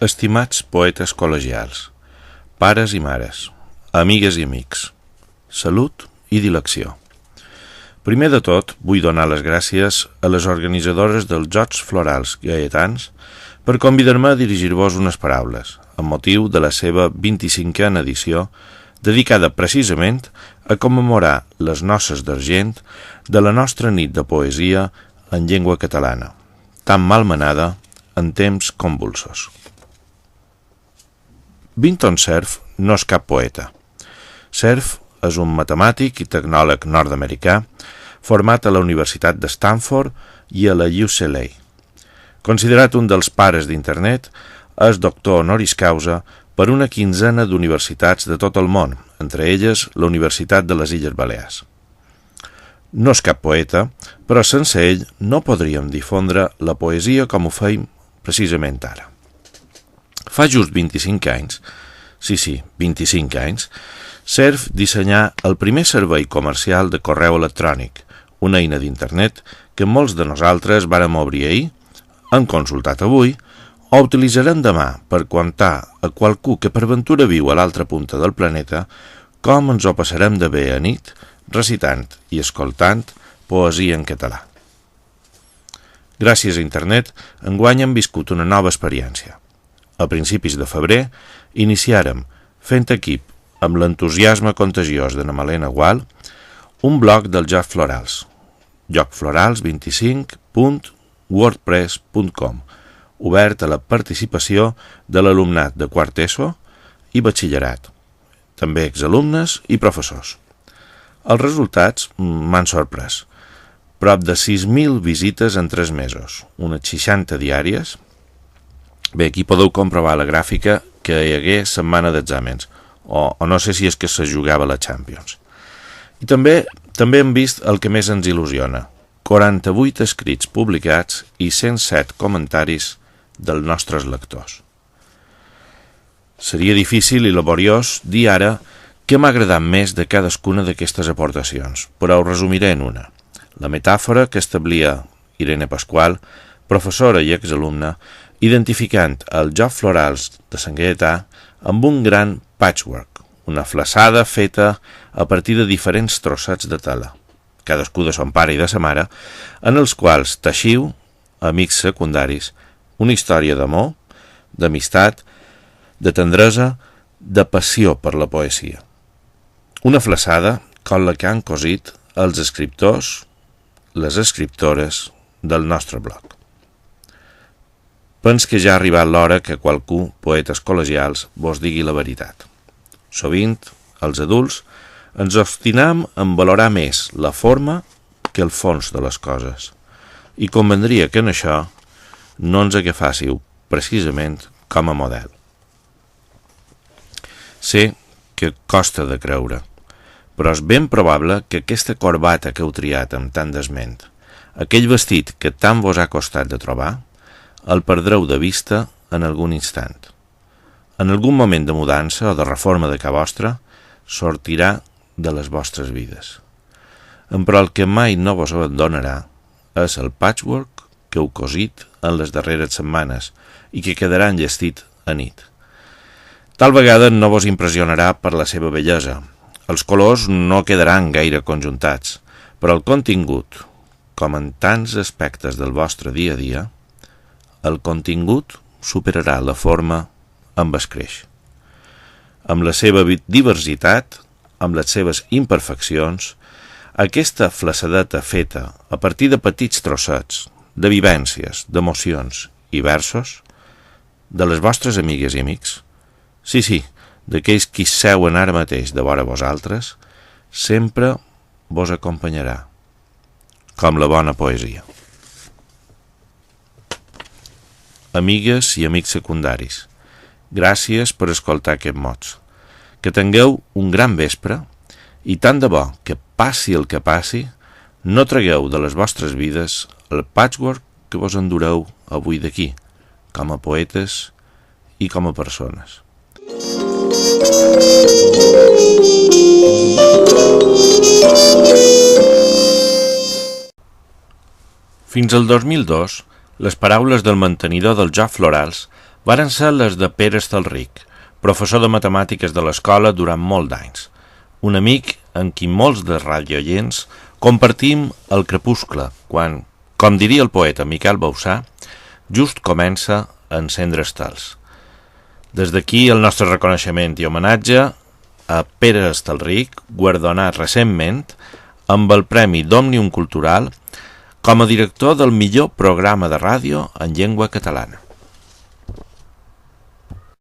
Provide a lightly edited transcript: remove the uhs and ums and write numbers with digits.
Estimats poetes col·legials, pares i mares, amigues i amics, salut i dilecció. Primer de tot, vull donar les gràcies a les organitzadores dels Jocs Florals Gaetans per convidar-me a dirigir-vos unes paraules, amb motiu de la seva 25a edició, dedicada precisament a commemorar les noces d'argent de la nostra nit de poesia en llengua catalana, tan malmenada en temps convulsos. Vinton Cerf no és cap poeta. Cerf és un matemàtic i tecnòleg nord-americà format a la Universitat de Stanford i a la UCLA. Considerat un dels pares d'Internet, és doctor honoris causa per una quinzena d'universitats de tot el món, entre elles la Universitat de les Illes Balears. No és cap poeta, però sense ell no podríem difondre la poesia com ho feim precisament ara. Fa just 25 anys, sí, 25 anys, Cerf dissenyà el primer servei comercial de correu electrònic, una eina d'internet que molts de nosaltres vàrem obrir ahir, hem consultat avui o utilitzarem demà per contar a qualcú que per ventura viu a l'altra punta del planeta com ens ho passarem de bé a nit recitant i escoltant poesia en català. Gràcies a internet, enguany hem viscut una nova experiència. A principis de febrer, iniciàrem, fent equip amb l'entusiasme contagiós de na Malena Gual, un blog dels Jocs Florals, jocflorals25.wordpress.com, obert a la participació de l'alumnat de quart ESO i batxillerat, també exalumnes i professors. Els resultats m'han sorprès. Prop de 6.000 visites en 3 mesos, unes 60 diàries. Bé, aquí podeu comprovar la gràfica que hi hagué setmana d'exàmens, o no sé si és que se jugava la Champions. I també hem vist el que més ens il·lusiona, 48 escrits publicats i 107 comentaris dels nostres lectors. Seria difícil i laboriós dir ara què m'ha agradat més de cadascuna d'aquestes aportacions, però ho resumiré en una. La metàfora que establia Irene Pasqual, professora i exalumna, identificant els Jocs Florals de Sant Gaetà amb un gran patchwork, una flaçada feta a partir de diferents trossets de tela, cadascú de son pare i de sa mare, en els quals teixiu, amics secundaris, una història d'amor, d'amistat, de tendresa, de passió per la poesia. Una flaçada com la que han cosit els escriptors, les escriptores del nostre blog. Pens que ja ha arribat l'hora que qualcú, poetes col·legials, vos digui la veritat. Sovint, els adults, ens obstinam en valorar més la forma que el fons de les coses, i convendria que en això no ens agafàssiu precisament com a model. Sé que costa de creure, però és ben probable que aquesta corbata que heu triat amb tant d'esment, aquell vestit que tant vos ha costat de trobar, el perdreu de vista en algun instant. En algun moment de mudança o de reforma de ca vostra, sortirà de les vostres vides. Però el que mai no vos abandonarà és el patchwork que heu cosit en les darreres setmanes i que quedarà enllestit a nit. Tal vegada no vos impressionarà per la seva bellesa. Els colors no quedaran gaire conjuntats, però el contingut, com en tants aspectes del vostre dia a dia, el contingut superarà la forma amb escreix. Amb la seva diversitat, amb les seves imperfeccions, aquesta flaçadeta feta a partir de petits trossets, de vivències, d'emocions i versos, de les vostres amigues i amics, sí, d'aquells qui seuen ara mateix de vora vosaltres, sempre vos acompanyarà, com la bona poesia. Amigues i amics secundaris, gràcies per escoltar aquests mots. Que tingueu un gran vespre i tant de bo que passi el que passi, no tragueu de les vostres vides el patchwork que vos endureu avui d'aquí, com a poetes i com a persones. Fins al 2002, les paraules del mantenidor dels Jocs Florals varen ser les de Pere Estalric, professor de matemàtiques de l'escola durant molt d'anys, un amic en qui molts de radioients compartim el crepuscle, quan, com diria el poeta Miquel Bausà, just comença a encendre estels. Des d'aquí el nostre reconeixement i homenatge a Pere Estalric, guardonat recentment amb el Premi d'Òmnium Cultural com a director del millor programa de ràdio en llengua catalana.